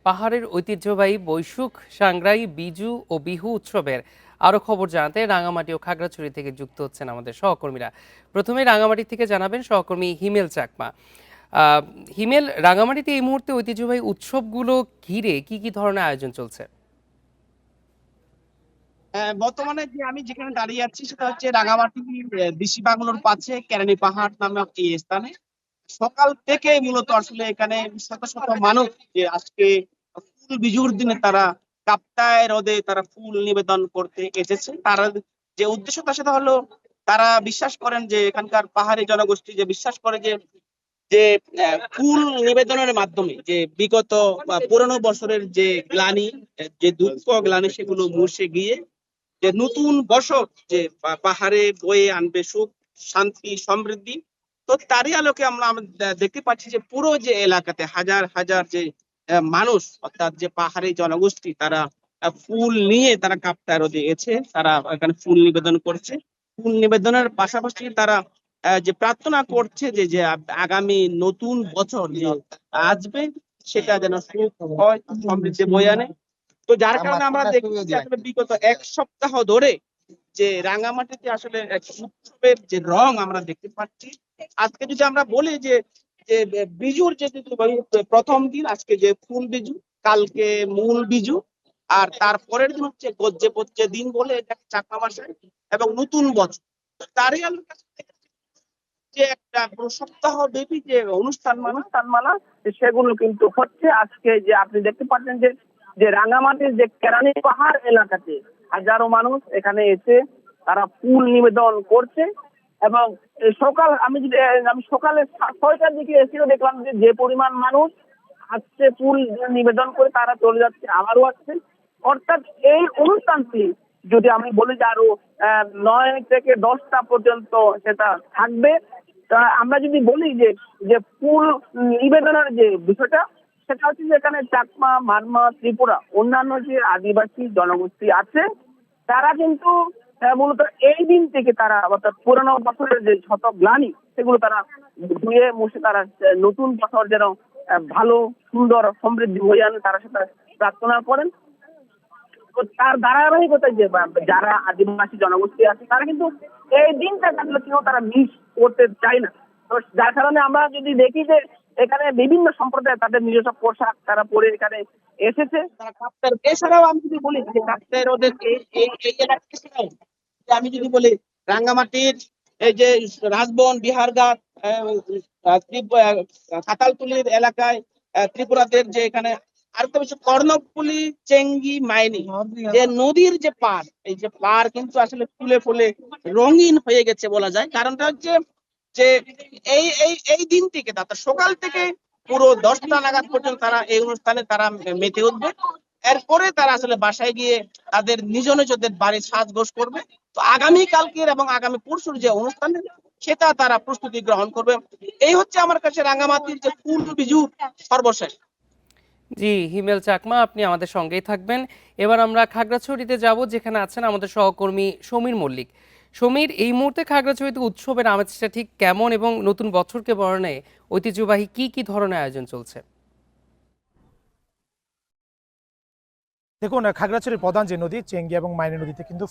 পাহাড়ের ঐতিহ্যবাহী বৈশুখ, সাংগ্রাই, বিজু ও বিহু উৎসবের আরো খবর জানাতে রাঙামাটি ও খাগড়াছড়ি থেকে যুক্ত হচ্ছেন আমাদের সহকর্মীরা। প্রথমে রাঙামাটি থেকে জানাবেন সহকর্মী হিমেল চাকমা। আহ, হিমেল, রাঙামাটিতে এই মুহূর্তে ঐতিহ্যবাহী উৎসবগুলো ঘিরে কি কি ধরনের আয়োজন চলছে? বর্তমানে যে আমি যেখানে দাঁড়িয়ে আছি সেটা হচ্ছে রাঙামাটি দিশি বাংলোর পাশে কেরানি পাহাড় নামক এই স্থানে। সকাল থেকে মূলত আসলে এখানে শত শত মানুষ যে আজকে ফুল বিজুর দিনে তারা কাপ্তায় হ্রদে তারা ফুল নিবেদন করতে এসেছে। তারা যে উদ্দেশ্যটা সেটা হলো তারা বিশ্বাস করেন যে এখানকার পাহাড়ি জনগোষ্ঠী যে বিশ্বাস করে যে যে ফুল নিবেদনের মাধ্যমে যে বিগত বা পুরনো বছরের যে গ্লানি, যে দুঃখ গ্লানি সেগুলো মুছে গিয়ে যে নতুন বছর যে পাহাড়ে বয়ে আনবে সুখ, শান্তি, সমৃদ্ধি। তো তারই আলোকে আমরা দেখতে পাচ্ছি যে পুরো যে এলাকাতে হাজার হাজার যে মানুষ, অর্থাৎ যে পাহাড়ি জনগোষ্ঠী, তারা ফুল নিয়ে তারা কাপ্তায় হ্রদে এসে তারা এখানে ফুল নিবেদন করছে। ফুল নিবেদনের পাশাপাশি তারা যে প্রার্থনা করছে যে যে আগামী নতুন বছর যে আসবে সেটা যেন সুখ হয়, সমৃদ্ধি বয়ে আনে। তো যার কারণে আমরা দেখছি যে আসলে বিগত এক সপ্তাহ ধরে যে রাঙামাটিতে আসলে এক উৎসবের যে রং আমরা দেখতে পাচ্ছি। আজকে যদি আমরা বলি যে যে বিজুর যে প্রথম দিন আজকে যে ফুল বিজু, কালকে মূল বিজু, আর তারপরের দিন হচ্ছে গজ্জে পজ্জে দিন বলে এটা চাকমা ভাষায়, এবং নতুন বছর। তো তারই আলোকে যে একটা পুরো সপ্তাহ ব্যাপী যে অনুষ্ঠানমালা সেগুলো কিন্তু হচ্ছে। আজকে যে আপনি দেখতে পাচ্ছেন যে যে রাঙামাটির যে কেরানি পাহাড় এলাকাতে হাজারো মানুষ এখানে এসে তারা ফুল নিবেদন করছে। এবং সকাল আমি সকালে 6টার দিকে এসেও দেখলাম যে যে পরিমাণ মানুষ আসছে ফুল নিবেদন করে তারা চলে যাচ্ছে, আবারও আসছে। অর্থাৎ এই অনুষ্ঠানটি যদি আমি বলি যে আরো 9 থেকে 10টা পর্যন্ত সেটা থাকবে। তা আমরা যদি বলি যে যে ফুল নিবেদনের যে বিষয়টা, সেটা হচ্ছে যে এখানে চাকমা, মারমা, ত্রিপুরা অন্যান্য যে আদিবাসী জনগোষ্ঠী আছে তারা কিন্তু মূলত এই দিন থেকে তারা অর্থাৎ পুরানো বছরের যে শত গ্লানি সেগুলো তারা ধুয়ে মুছে তারা নতুন বছর যেন ভালো, সুন্দর, সমৃদ্ধি হয়ে আনে তারা সেটা প্রার্থনা করেন। তো তার ধারাবাহিকতায় যে যারা আদিবাসী জনগোষ্ঠী আছে তারা কিন্তু এই দিনটা আসলে কেউ তারা মিস করতে চায় না। তো যার কারণে আমরা যদি দেখি যে এখানে বিভিন্ন সম্প্রদায় তাদের নিজস্ব পোশাক তারা পরে এখানে এসেছে তারা কাপ্তাই। এছাড়াও আমি যদি বলি যে কাপ্তাই ওদের এই এই এই এলাকা এছাড়াও যে আমি যদি বলি রাঙ্গামাটির এই যে রাজবন, বিহারঘাট, সাতালতুলির এলাকায় ত্রিপুরাদের যে এখানে আরেকটা বিষয় কর্ণফুলী, চেঙ্গি, মাইনি যে নদীর যে পার, এই যে পার কিন্তু আসলে ফুলে ফুলে রঙিন হয়ে গেছে বলা যায়। কারণটা হচ্ছে যে এই এই এই দিন থেকে তারা সকাল থেকে পুরো 10টা নাগাদ পর্যন্ত তারা এই অনুষ্ঠানে তারা মেতে উঠবে। এরপরে তারা আসলে বাসায় গিয়ে তাদের নিজ নিজেদের বাড়ির সাজগোজ করবে। তো আগামী কালকের এবং আগামী পরশুর যে অনুষ্ঠান সেটা তারা প্রস্তুতি গ্রহণ করবে। এই হচ্ছে আমার কাছে রাঙামাটির যে ফুল বিজু সর্বশেষ। জি, হিমেল চাকমা, আপনি আমাদের সঙ্গেই থাকবেন। এবার আমরা খাগড়াছড়িতে যাব, যেখানে আছেন আমাদের সহকর্মী সমীর মল্লিক। সমীর, এই মুহূর্তে খাগড়াছড়িতে উৎসবের আমেজটা ঠিক কেমন এবং নতুন বছরকে বরণে ঐতিহ্যবাহী কি কি ধরনের আয়োজন চলছে? দেখুন, খাগড়াছড়ির প্রধান যে নদী চেঙ্গি এবং মাইনী নদীতে কিন্তু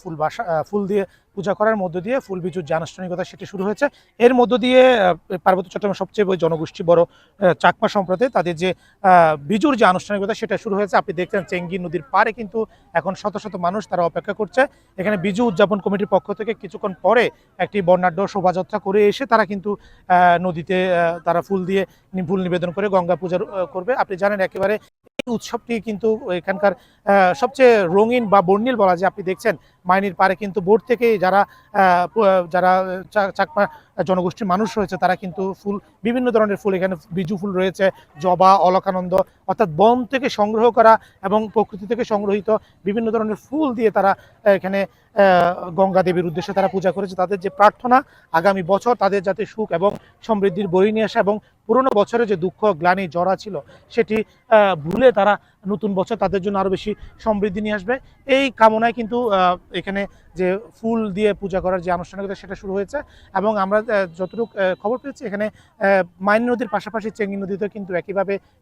ফুল দিয়ে পূজা করার মধ্য দিয়ে ফুল বিজুর যে আনুষ্ঠানিকতা সেটি শুরু হয়েছে। এর মধ্য দিয়ে পার্বত্য চট্টগ্রামের সবচেয়ে বড় জনগোষ্ঠী বড় চাকমা সম্প্রদায় তাদের যে বিজুর যে আনুষ্ঠানিকতা সেটা শুরু হয়েছে। আপনি দেখছেন চেঙ্গি নদীর পাড়ে কিন্তু এখন শত শত মানুষ তারা অপেক্ষা করছে। এখানে বিজু উদযাপন কমিটির পক্ষ থেকে কিছুক্ষণ পরে একটি বর্ণাঢ্য শোভাযাত্রা করে এসে তারা কিন্তু নদীতে তারা ফুল নিবেদন করে গঙ্গা পূজা করবে। আপনি জানেন একেবারে এই উৎসবটি কিন্তু এখানকার সবচেয়ে রঙিন বা বর্ণিল বলা যায়। আপনি দেখছেন মাইনির পারে কিন্তু বোট থেকে যারা চাকমা জনগোষ্ঠীর মানুষ রয়েছে তারা কিন্তু বিভিন্ন ধরনের ফুল, এখানে বিজু ফুল রয়েছে, জবা, অলকানন্দ, অর্থাৎ বন থেকে সংগ্রহ করা এবং প্রকৃতি থেকে সংগ্রহিত বিভিন্ন ধরনের ফুল দিয়ে তারা এখানে গঙ্গা দেবীর উদ্দেশ্যে তারা পূজা করেছে। তাদের যে প্রার্থনা আগামী বছর তাদের যাতে সুখ এবং সমৃদ্ধির বই নিয়ে আসে এবং পুরনো বছরে যে দুঃখ, গ্লানি, জরা ছিল সেটি ভুলে তারা নতুন বছর তাদের জন্য আরো বেশি সমৃদ্ধি নিয়ে আসবে, এই কামনায় কিন্তু এখানে যে ফুল দিয়ে পূজা করার যে আনুষ্ঠানিকতা সেটা শুরু হয়েছে এবং আমরা যতটুকু খবর পেয়েছি এখানে মাইনী নদীর পাশাপাশি চেঙ্গি নদীতেও কিন্তু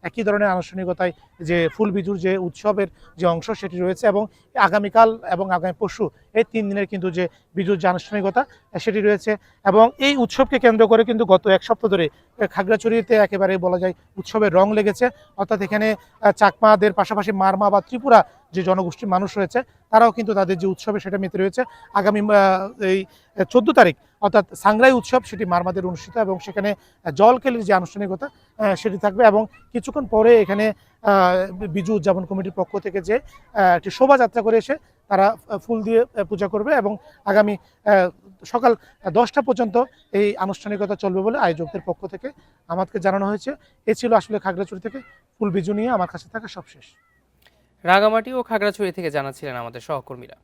একই ধরনের আনুষ্ঠানিকতায় যে ফুল বিজুর যে উৎসবের যে অংশ সেটি রয়েছে এবং আগামীকাল এবং আগামী পরশু এই 3 দিনের কিন্তু যে বিজুর যে আনুষ্ঠানিকতা সেটি রয়েছে এবং এই উৎসবকে কেন্দ্র করে কিন্তু গত এক সপ্তাহ ধরে খাগড়াছড়িতে একেবারে বলা যায় উৎসবের রং লেগেছে। অর্থাৎ এখানে চাকমাদের পাশাপাশি মারমা বা ত্রিপুরা যে জনগোষ্ঠীর মানুষ রয়েছে তারাও কিন্তু তাদের যে উৎসবে সেটা মেতে রয়েছে। আগামী এই 14 তারিখ অর্থাৎ সাংগ্রাই উৎসব সেটি মারমাদের অনুষ্ঠিত এবং সেখানে জলকেলির যে আনুষ্ঠানিকতা সেটি থাকবে এবং কিছুক্ষণ পরে এখানে বিজু উদযাপন কমিটির পক্ষ থেকে যে একটি শোভাযাত্রা করে এসে তারা ফুল দিয়ে পূজা করবে এবং আগামী সকাল 10টা পর্যন্ত এই আনুষ্ঠানিকতা চলবে বলে আয়োজকদের পক্ষ থেকে আমাকে জানানো হয়েছে। এ ছিল আসলে খাগড়াছড়ি থেকে ফুল বিজু নিয়ে আমার কাছে থাকা সবশেষ। রাঙামাটি ও খাগড়াছড়ি থেকে জানাচ্ছিলেন আমাদের সহকর্মীরা।